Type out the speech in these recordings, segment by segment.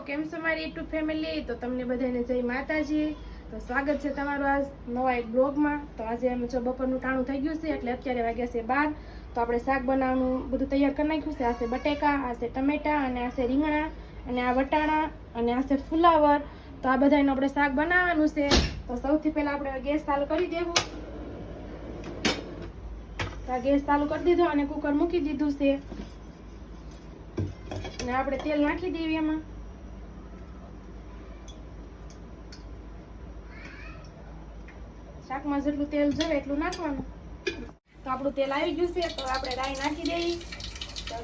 કેમ છો મારી યુટ્યુબ ફેમિલી? તો તમને બધાને જય માતાજી. તો સ્વાગત છે તમારું આજ નવા એક બ્લોગમાં. તો આજે અમે જો બપોરનું ટાણું થઈ ગયું છે એટલે અત્યારે વાગ્યા છે 12. તો આપણે શાક બનાવવાનું બધું તૈયાર કરી નાખ્યું છે. આ છે બટેકા, આ છે ટમેટા, અને આ છે રીંગણા, અને આ વટાણા, અને આ છે ફુલાવર. તો આ બધાનું આપણે શાક બનાવવાનું છે. તો સૌથી પહેલા આપણે ગેસ ચાલુ કરી દેવું. તો આ ગેસ ચાલુ કરી દીધો અને કુકર મૂકી દીધું છે. અને આપણે તેલ નાખી દેવી એમાં. શાકમાં જેટલું તેલ જોઈએ એટલું નાખવાનું. તો આપણું તેલ આવી ગયું છે. તો આપણે રાઈ નાખી દેવી. તો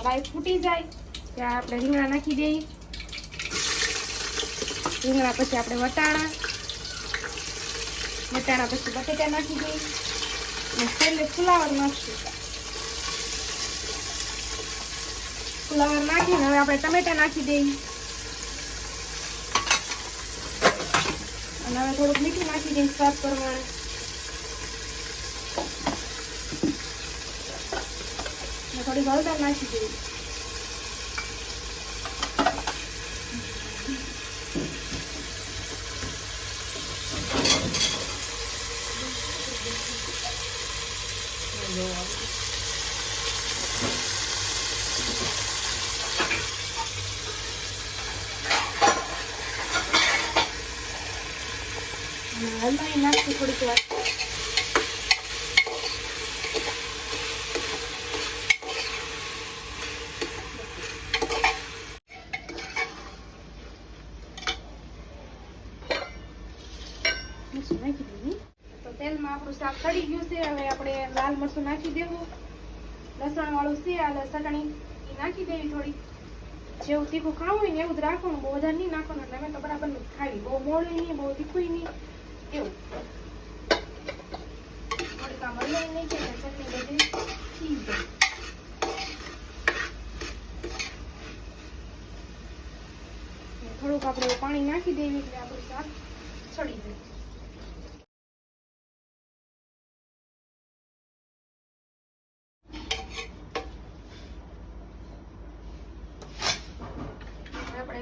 રાઈ ફૂટી જાય ત્યાં આપણે રીંગણા નાખી દેવી. રીંગણા પછી આપણે વટાણા પછી બટેટા નાખી દેવી. અને છેલ્લે ફુલાવર નાખશું. ફુલાવર નાખીને હવે આપણે ટમેટા નાખી દેવી. અને હવે થોડુંક મીઠું નાખી દઈએ સ્વાદ પ્રમાણે. અને થોડી હળદર નાખી દઈએ. હલવાઈ નાખશું થોડીક વાર. નાખી દીધી. તો તેલમાં આપણું શાક ચડી ગયું છે. હવે આપણે લાલ મરચું નાખી દેવું. લસણ વાળું છે આ ચટણી એ નાખી દેવી થોડી. જેવું તીખું ખાવું હોય ને એવું જ રાખવાનું, બહુ વધારે નહીં નાખવાનું. એટલે અમે તો બરાબર ખાવી, બહુ મોડું નહીં બહુ તીખું નહીં એવું. થોડીક આમ હલાવી નહીં કે ચટણી બધી થઈ જાય. થોડુંક આપણે પાણી નાખી દેવી એટલે આપણું શાક ચડી જાય. આપણે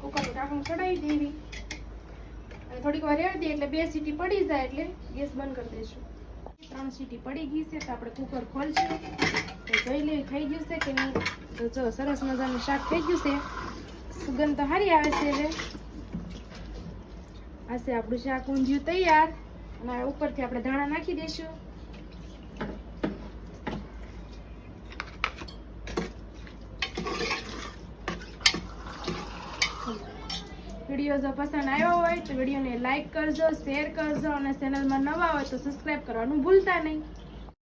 કુકરનું ઢાંકણું ચડાવી દેવી અને થોડીક વાર રહેવા દઈએ એટલે 2 સીટી પડી જાય એટલે ગેસ બંધ કરી દઈશું. 3 સીટી પડી ગઈ છે. તો આપણે કુકર ખોલશું તો જોઈ લેવી થઈ ગયું છે કે નહીં. તો જો સરસ મજાનું શાક થઈ ગયું છે. સુગંધ તો સારી આવે છે. હવે આ છે આપણું શાક ઊંધિયું તૈયાર. અને ઉપરથી આપણે ધાણા નાખી દઈશું. વિડીયો જો પસંદ આવ્યો હોય તો વિડીયોને લાઈક કરજો, શેર કરજો, અને ચેનલમાં નવા હોય તો સબસ્ક્રાઈબ કરવાનું ભૂલતા નહીં.